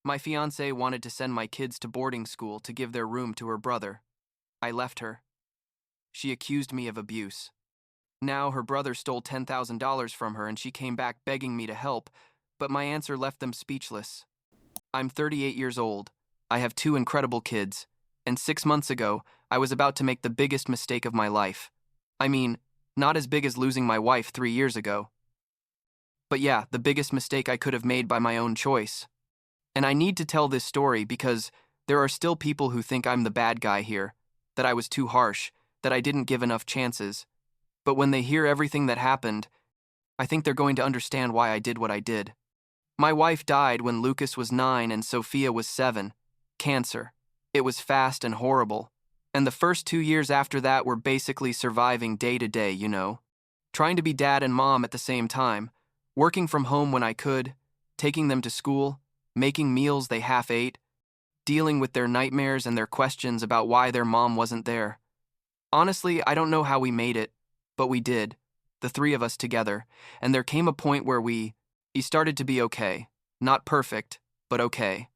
My fiancée wanted to send my kids to boarding school to give their room to her brother. I left her. She accused me of abuse. Now her brother stole $10,000 from her and she came back begging me to help, but my answer left them speechless. I'm 38 years old. I have two incredible kids, and 6 months ago, I was about to make the biggest mistake of my life. I mean, not as big as losing my wife 3 years ago. But yeah, the biggest mistake I could have made by my own choice. And I need to tell this story because there are still people who think I'm the bad guy here, that I was too harsh, that I didn't give enough chances. But when they hear everything that happened, I think they're going to understand why I did what I did. My wife died when Lucas was 9 and Sophia was 7. Cancer. It was fast and horrible. And the first 2 years after that were basically surviving day to day, Trying to be dad and mom at the same time, working from home when I could, taking them to school, making meals they half ate, dealing with their nightmares and their questions about why their mom wasn't there. Honestly, I don't know how we made it, but we did, the three of us together, and there came a point where we started to be okay. Not perfect, but okay.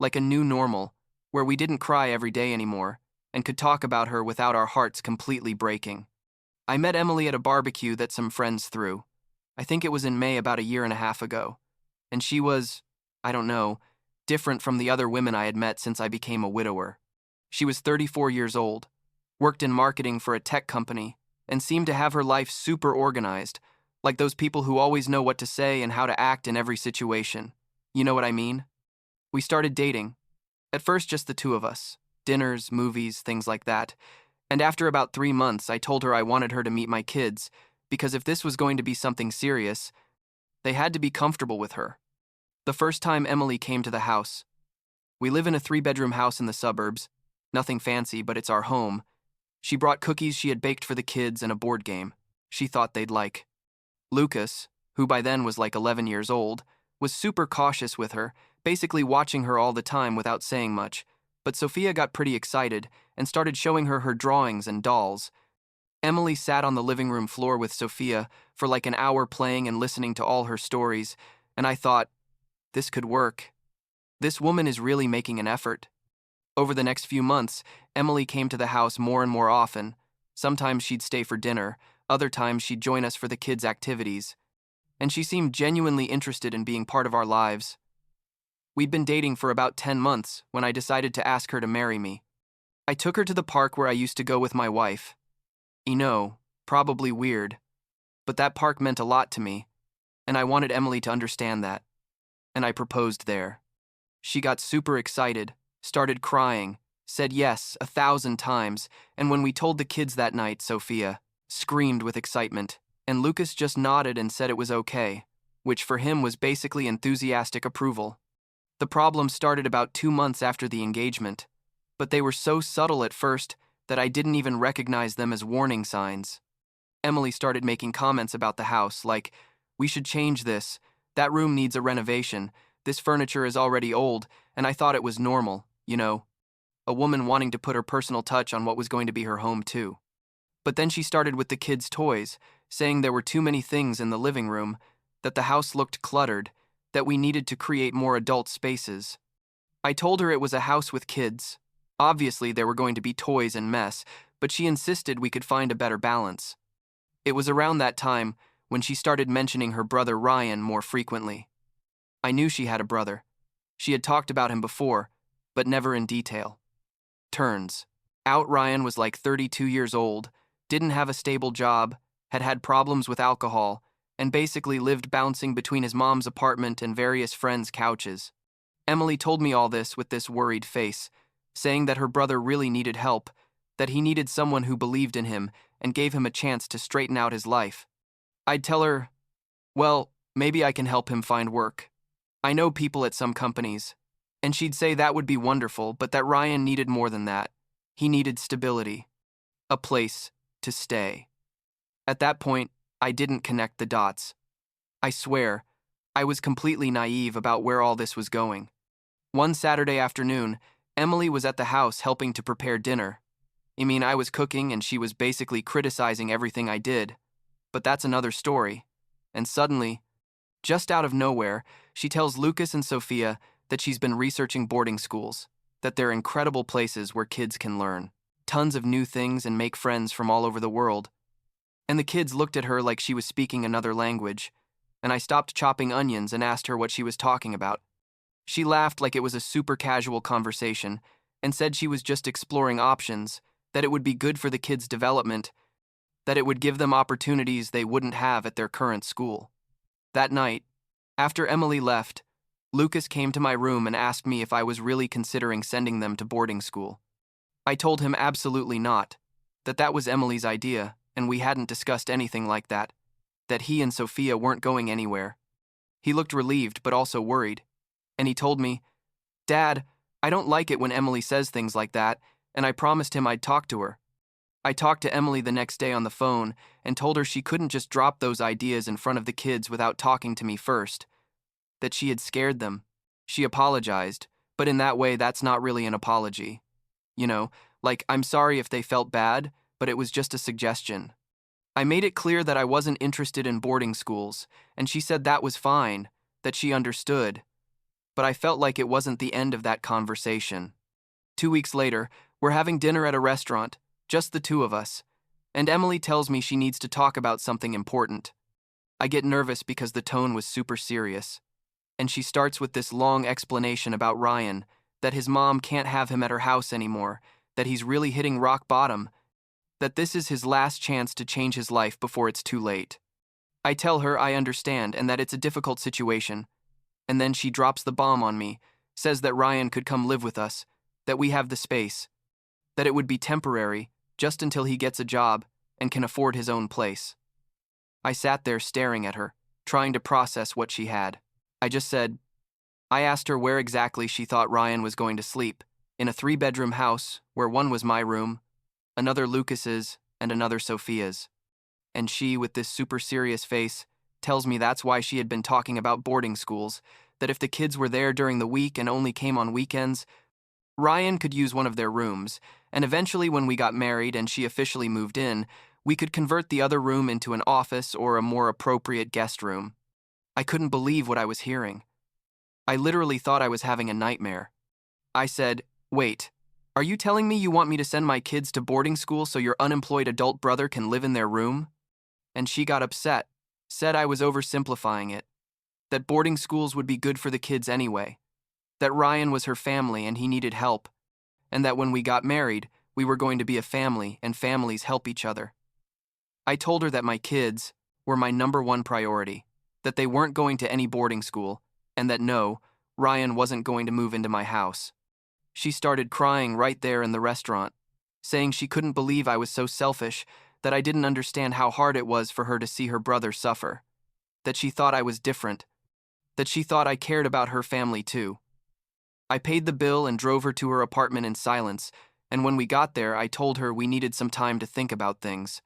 Like a new normal, where we didn't cry every day anymore, and could talk about her without our hearts completely breaking. I met Emily at a barbecue that some friends threw. I think it was in May about a year and a half ago. And she was, I don't know, different from the other women I had met since I became a widower. She was 34 years old, worked in marketing for a tech company, and seemed to have her life super organized, like those people who always know what to say and how to act in every situation. You know what I mean? We started dating. At first, just the two of us. Dinners, movies, things like that. And after about 3 months, I told her I wanted her to meet my kids, because if this was going to be something serious, they had to be comfortable with her. The first time Emily came to the house. We live in a 3-bedroom house in the suburbs. Nothing fancy, but it's our home. She brought cookies she had baked for the kids and a board game she thought they'd like. Lucas, who by then was like 11 years old, was super cautious with her, basically watching her all the time without saying much, but Sophia got pretty excited and started showing her her drawings and dolls. Emily sat on the living room floor with Sophia for like an hour playing and listening to all her stories, and I thought, this could work. This woman is really making an effort. Over the next few months, Emily came to the house more and more often. Sometimes she'd stay for dinner, other times she'd join us for the kids' activities. And she seemed genuinely interested in being part of our lives. We'd been dating for about 10 months when I decided to ask her to marry me. I took her to the park where I used to go with my wife. Probably weird, but that park meant a lot to me, and I wanted Emily to understand that. And I proposed there. She got super excited, started crying, said yes 1,000 times, and when we told the kids that night, Sophia screamed with excitement, and Lucas just nodded and said it was okay, which for him was basically enthusiastic approval. The problem started about 2 months after the engagement, but they were so subtle at first that I didn't even recognize them as warning signs. Emily started making comments about the house, like, we should change this, that room needs a renovation, this furniture is already old, and I thought it was normal, a woman wanting to put her personal touch on what was going to be her home too. But then she started with the kids' toys, saying there were too many things in the living room, that the house looked cluttered, that we needed to create more adult spaces. I told her it was a house with kids. Obviously, there were going to be toys and mess, but she insisted we could find a better balance. It was around that time when she started mentioning her brother Ryan more frequently. I knew she had a brother. She had talked about him before, but never in detail. Turns out Ryan was like 32 years old, didn't have a stable job, had had problems with alcohol, and basically lived bouncing between his mom's apartment and various friends' couches. Emily told me all this with this worried face, saying that her brother really needed help, that he needed someone who believed in him and gave him a chance to straighten out his life. I'd tell her, well, maybe I can help him find work. I know people at some companies. And she'd say that would be wonderful, but that Ryan needed more than that. He needed stability. A place to stay. At that point, I didn't connect the dots. I swear, I was completely naive about where all this was going. One Saturday afternoon, Emily was at the house helping to prepare dinner. I was cooking and she was basically criticizing everything I did. But that's another story. And suddenly, just out of nowhere, she tells Lucas and Sophia that she's been researching boarding schools, that they're incredible places where kids can learn tons of new things and make friends from all over the world. And the kids looked at her like she was speaking another language, and I stopped chopping onions and asked her what she was talking about. She laughed like it was a super casual conversation and said she was just exploring options, that it would be good for the kids' development, that it would give them opportunities they wouldn't have at their current school. That night, after Emily left, Lucas came to my room and asked me if I was really considering sending them to boarding school. I told him absolutely not, that was Emily's idea, and we hadn't discussed anything like that he and Sophia weren't going anywhere. He looked relieved but also worried, and he told me, "Dad, I don't like it when Emily says things like that," and I promised him I'd talk to her. I talked to Emily the next day on the phone and told her she couldn't just drop those ideas in front of the kids without talking to me first, that she had scared them. She apologized, but in that way that's not really an apology. You know, like, I'm sorry if they felt bad, but it was just a suggestion. I made it clear that I wasn't interested in boarding schools, and she said that was fine, that she understood. But I felt like it wasn't the end of that conversation. 2 weeks later, we're having dinner at a restaurant, just the two of us, and Emily tells me she needs to talk about something important. I get nervous because the tone was super serious, and she starts with this long explanation about Ryan, that his mom can't have him at her house anymore, that he's really hitting rock bottom, that this is his last chance to change his life before it's too late. I tell her I understand and that it's a difficult situation, and then she drops the bomb on me, says that Ryan could come live with us, that we have the space, that it would be temporary, just until he gets a job and can afford his own place. I sat there staring at her, trying to process what she had. I asked her where exactly she thought Ryan was going to sleep, in a 3-bedroom house where one was my room, another Lucas's, and another Sophia's. And she, with this super serious face, tells me that's why she had been talking about boarding schools, that if the kids were there during the week and only came on weekends, Ryan could use one of their rooms, and eventually when we got married and she officially moved in, we could convert the other room into an office or a more appropriate guest room. I couldn't believe what I was hearing. I literally thought I was having a nightmare. I said, "Wait, are you telling me you want me to send my kids to boarding school so your unemployed adult brother can live in their room?" And she got upset, said I was oversimplifying it, that boarding schools would be good for the kids anyway, that Ryan was her family and he needed help, and that when we got married, we were going to be a family and families help each other. I told her that my kids were my number one priority, that they weren't going to any boarding school, and that no, Ryan wasn't going to move into my house. She started crying right there in the restaurant, saying she couldn't believe I was so selfish, that I didn't understand how hard it was for her to see her brother suffer, that she thought I was different, that she thought I cared about her family too. I paid the bill and drove her to her apartment in silence, and when we got there, I told her we needed some time to think about things.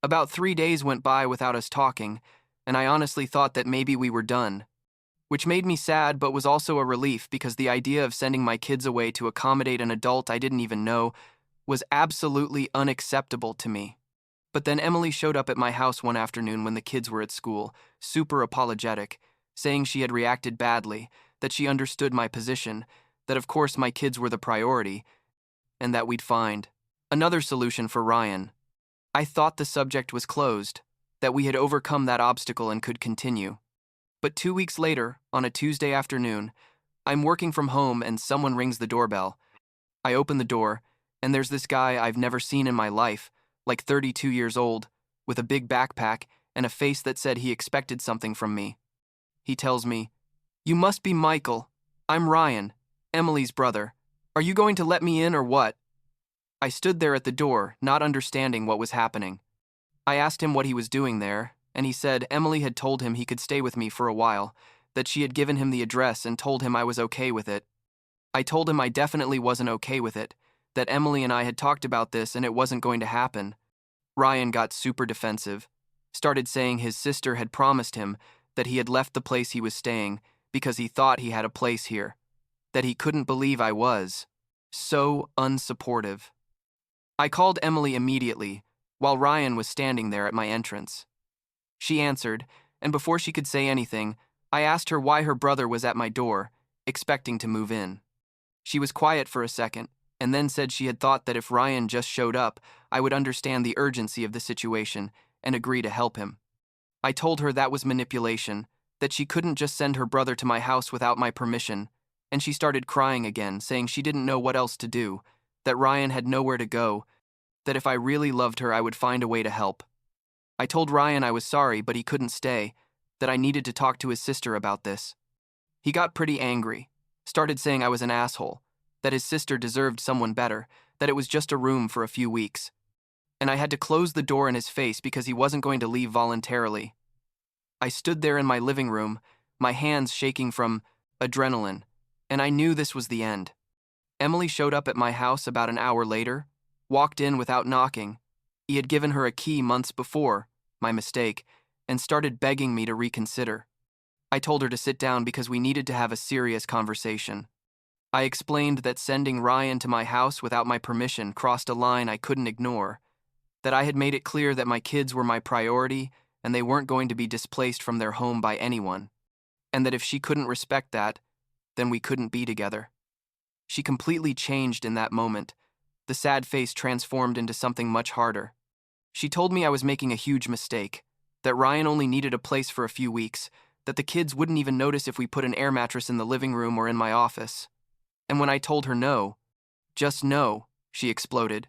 About 3 days went by without us talking, and I honestly thought that maybe we were done, which made me sad but was also a relief because the idea of sending my kids away to accommodate an adult I didn't even know was absolutely unacceptable to me. But then Emily showed up at my house one afternoon when the kids were at school, super apologetic, saying she had reacted badly, that she understood my position, that of course my kids were the priority, and that we'd find another solution for Ryan. I thought the subject was closed, that we had overcome that obstacle and could continue. But 2 weeks later, on a Tuesday afternoon, I'm working from home and someone rings the doorbell. I open the door, and there's this guy I've never seen in my life, like 32 years old, with a big backpack and a face that said he expected something from me. He tells me, "You must be Michael. I'm Ryan, Emily's brother. Are you going to let me in or what?" I stood there at the door, not understanding what was happening. I asked him what he was doing there, and he said Emily had told him he could stay with me for a while, that she had given him the address and told him I was okay with it. I told him I definitely wasn't okay with it, that Emily and I had talked about this and it wasn't going to happen. Ryan got super defensive, started saying his sister had promised him that he had left the place he was staying because he thought he had a place here, that he couldn't believe I was so unsupportive. I called Emily immediately, while Ryan was standing there at my entrance. She answered, and before she could say anything, I asked her why her brother was at my door, expecting to move in. She was quiet for a second, and then said she had thought that if Ryan just showed up, I would understand the urgency of the situation and agree to help him. I told her that was manipulation, that she couldn't just send her brother to my house without my permission, and she started crying again, saying she didn't know what else to do, that Ryan had nowhere to go, that if I really loved her, I would find a way to help. I told Ryan I was sorry, but he couldn't stay, that I needed to talk to his sister about this. He got pretty angry, started saying I was an asshole, that his sister deserved someone better, that it was just a room for a few weeks. And I had to close the door in his face because he wasn't going to leave voluntarily. I stood there in my living room, my hands shaking from adrenaline, and I knew this was the end. Emily showed up at my house about an hour later, walked in without knocking. He had given her a key months before, my mistake, and started begging me to reconsider. I told her to sit down because we needed to have a serious conversation. I explained that sending Ryan to my house without my permission crossed a line I couldn't ignore, that I had made it clear that my kids were my priority and they weren't going to be displaced from their home by anyone, and that if she couldn't respect that, then we couldn't be together. She completely changed in that moment. The sad face transformed into something much harder. She told me I was making a huge mistake, that Ryan only needed a place for a few weeks, that the kids wouldn't even notice if we put an air mattress in the living room or in my office. And when I told her no, just no, she exploded.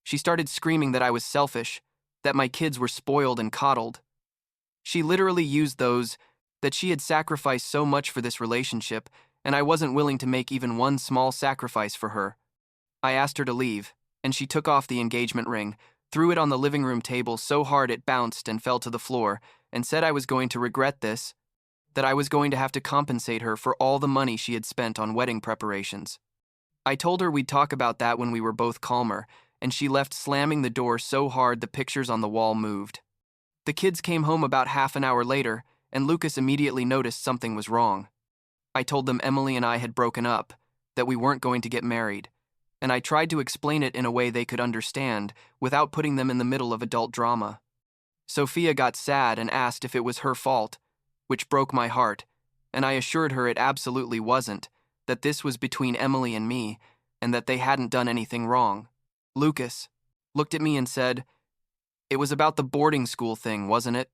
She started screaming that I was selfish, that my kids were spoiled and coddled. She literally used those, that she had sacrificed so much for this relationship, and I wasn't willing to make even one small sacrifice for her. I asked her to leave, and she took off the engagement ring, threw it on the living room table so hard it bounced and fell to the floor, and said I was going to regret this, that I was going to have to compensate her for all the money she had spent on wedding preparations. I told her we'd talk about that when we were both calmer, and she left slamming the door so hard the pictures on the wall moved. The kids came home about half an hour later, and Lucas immediately noticed something was wrong. I told them Emily and I had broken up, that we weren't going to get married, and I tried to explain it in a way they could understand without putting them in the middle of adult drama. Sophia got sad and asked if it was her fault, which broke my heart, and I assured her it absolutely wasn't, that this was between Emily and me, and that they hadn't done anything wrong. Lucas looked at me and said, "It was about the boarding school thing, wasn't it?"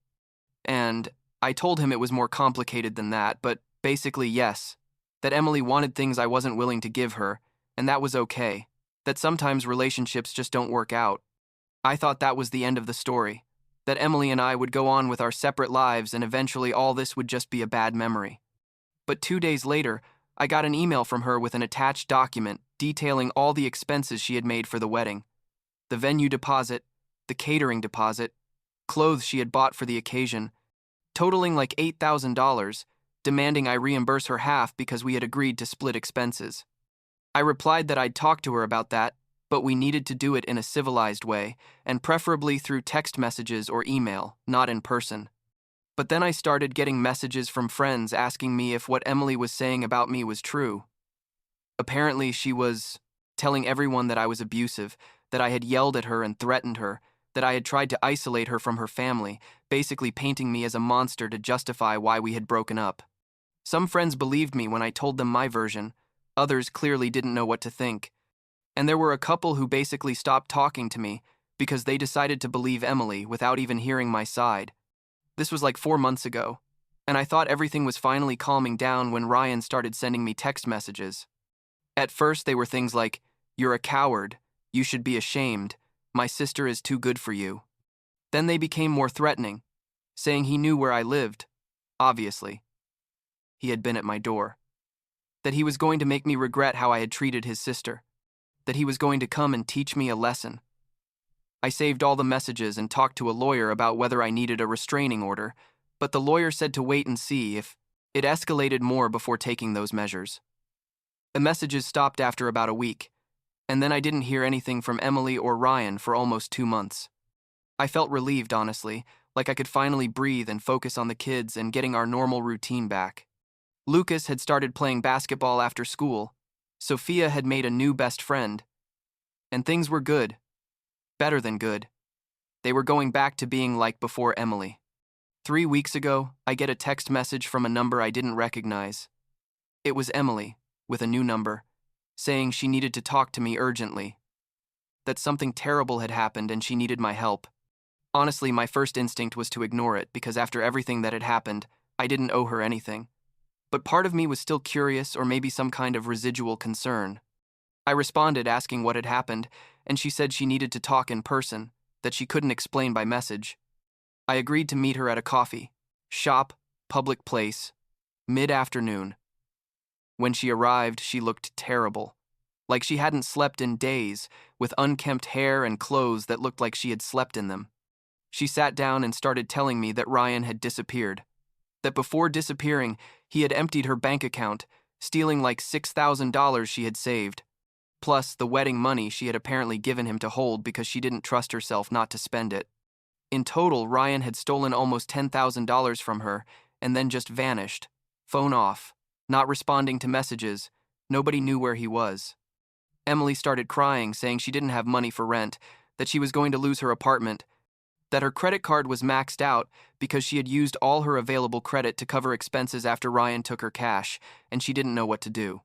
And I told him it was more complicated than that, but basically yes, that Emily wanted things I wasn't willing to give her, and that was okay, that sometimes relationships just don't work out. I thought that was the end of the story, that Emily and I would go on with our separate lives and eventually all this would just be a bad memory. But 2 days later, I got an email from her with an attached document detailing all the expenses she had made for the wedding, the venue deposit, the catering deposit, clothes she had bought for the occasion, totaling like $8,000, demanding I reimburse her half because we had agreed to split expenses. I replied that I'd talk to her about that, but we needed to do it in a civilized way, and preferably through text messages or email, not in person. But then I started getting messages from friends asking me if what Emily was saying about me was true. Apparently, she was telling everyone that I was abusive, that I had yelled at her and threatened her, that I had tried to isolate her from her family, basically painting me as a monster to justify why we had broken up. Some friends believed me when I told them my version, others clearly didn't know what to think. And there were a couple who basically stopped talking to me because they decided to believe Emily without even hearing my side. This was like 4 months ago, and I thought everything was finally calming down when Ryan started sending me text messages. At first, they were things like, "You're a coward, you should be ashamed, my sister is too good for you." Then they became more threatening, saying he knew where I lived, obviously. He had been at my door. That he was going to make me regret how I had treated his sister. That he was going to come and teach me a lesson. I saved all the messages and talked to a lawyer about whether I needed a restraining order, but the lawyer said to wait and see if it escalated more before taking those measures. The messages stopped after about a week, and then I didn't hear anything from Emily or Ryan for almost 2 months. I felt relieved, honestly, like I could finally breathe and focus on the kids and getting our normal routine back. Lucas had started playing basketball after school. Sophia had made a new best friend. And things were good. Better than good. They were going back to being like before Emily. 3 weeks ago, I get a text message from a number I didn't recognize. It was Emily, with a new number, saying she needed to talk to me urgently, that something terrible had happened and she needed my help. Honestly, my first instinct was to ignore it because after everything that had happened, I didn't owe her anything. But part of me was still curious or maybe some kind of residual concern. I responded asking what had happened, and she said she needed to talk in person, that she couldn't explain by message. I agreed to meet her at a coffee shop, public place, mid-afternoon. When she arrived, she looked terrible, like she hadn't slept in days, with unkempt hair and clothes that looked like she had slept in them. She sat down and started telling me that Ryan had disappeared, that before disappearing, he had emptied her bank account, stealing like $6,000 she had saved, plus the wedding money she had apparently given him to hold because she didn't trust herself not to spend it. In total, Ryan had stolen almost $10,000 from her and then just vanished, phone off, not responding to messages. Nobody knew where he was. Emily started crying, saying she didn't have money for rent, that she was going to lose her apartment, that her credit card was maxed out because she had used all her available credit to cover expenses after Ryan took her cash, and she didn't know what to do.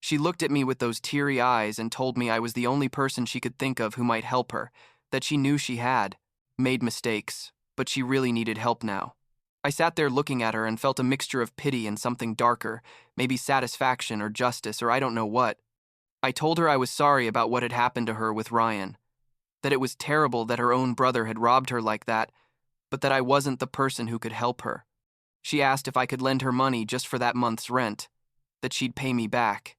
She looked at me with those teary eyes and told me I was the only person she could think of who might help her, that she knew she had made mistakes, but she really needed help now. I sat there looking at her and felt a mixture of pity and something darker, maybe satisfaction or justice or I don't know what. I told her I was sorry about what had happened to her with Ryan, that it was terrible that her own brother had robbed her like that, but that I wasn't the person who could help her. She asked if I could lend her money just for that month's rent, that she'd pay me back,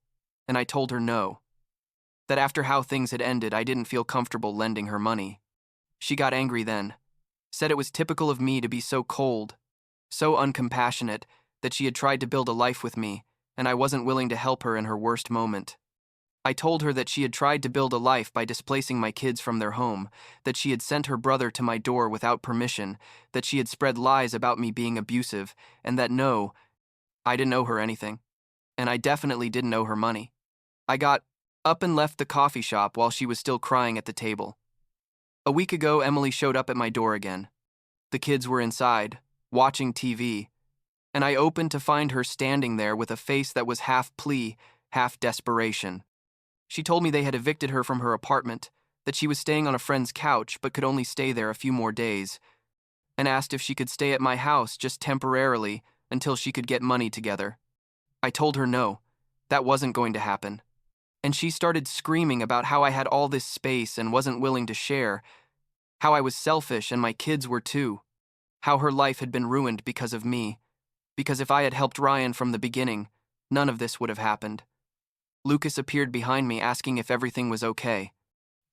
and I told her no, that after how things had ended, I didn't feel comfortable lending her money. She got angry then, said it was typical of me to be so cold, so uncompassionate, that she had tried to build a life with me, and I wasn't willing to help her in her worst moment. I told her that she had tried to build a life by displacing my kids from their home, that she had sent her brother to my door without permission, that she had spread lies about me being abusive, and that no, I didn't owe her anything, and I definitely didn't owe her money. I got up and left the coffee shop while she was still crying at the table. A week ago, Emily showed up at my door again. The kids were inside, watching TV, and I opened to find her standing there with a face that was half plea, half desperation. She told me they had evicted her from her apartment, that she was staying on a friend's couch but could only stay there a few more days, and asked if she could stay at my house just temporarily until she could get money together. I told her no, that wasn't going to happen. And she started screaming about how I had all this space and wasn't willing to share, how I was selfish and my kids were too, how her life had been ruined because of me, because if I had helped Ryan from the beginning, none of this would have happened. Lucas appeared behind me asking if everything was okay.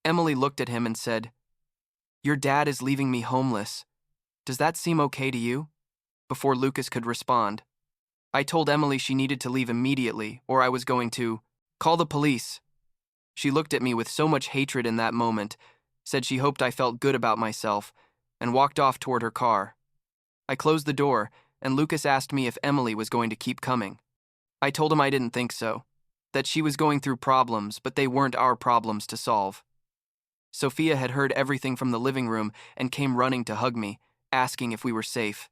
Emily looked at him and said, "Your dad is leaving me homeless. Does that seem okay to you?" Before Lucas could respond, I told Emily she needed to leave immediately or I was going to call the police. She looked at me with so much hatred in that moment, said she hoped I felt good about myself, and walked off toward her car. I closed the door, and Lucas asked me if Emily was going to keep coming. I told him I didn't think so, that she was going through problems, but they weren't our problems to solve. Sophia had heard everything from the living room and came running to hug me, asking if we were safe.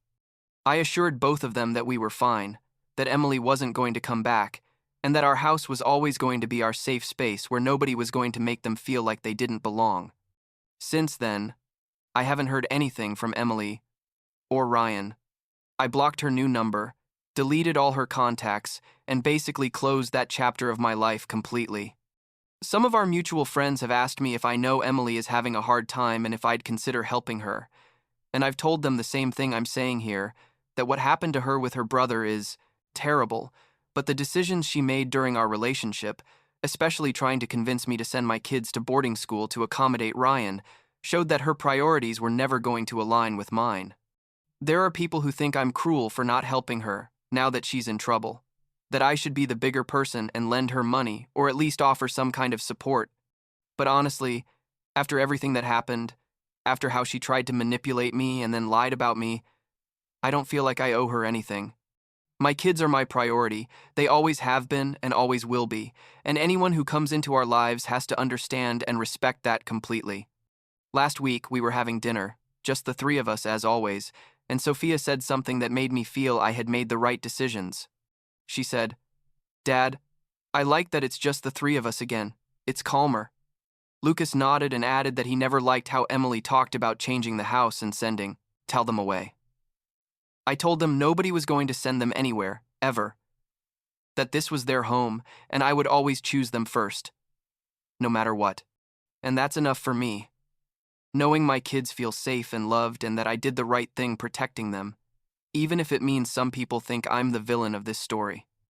I assured both of them that we were fine, that Emily wasn't going to come back, and that our house was always going to be our safe space where nobody was going to make them feel like they didn't belong. Since then, I haven't heard anything from Emily or Ryan. I blocked her new number, deleted all her contacts, and basically closed that chapter of my life completely. Some of our mutual friends have asked me if I know Emily is having a hard time and if I'd consider helping her. And I've told them the same thing I'm saying here, that what happened to her with her brother is terrible, but the decisions she made during our relationship, especially trying to convince me to send my kids to boarding school to accommodate Ryan, showed that her priorities were never going to align with mine. There are people who think I'm cruel for not helping her now that she's in trouble, that I should be the bigger person and lend her money or at least offer some kind of support. But honestly, after everything that happened, after how she tried to manipulate me and then lied about me, I don't feel like I owe her anything. My kids are my priority. They always have been and always will be, and anyone who comes into our lives has to understand and respect that completely. Last week, we were having dinner, just the three of us as always, and Sophia said something that made me feel I had made the right decisions. She said, Dad, I like that it's just the three of us again. It's calmer. Lucas nodded and added that he never liked how Emily talked about changing the house and sending, tell them away. I told them nobody was going to send them anywhere, ever. That this was their home, and I would always choose them first. No matter what. And that's enough for me. Knowing my kids feel safe and loved and that I did the right thing protecting them, even if it means some people think I'm the villain of this story.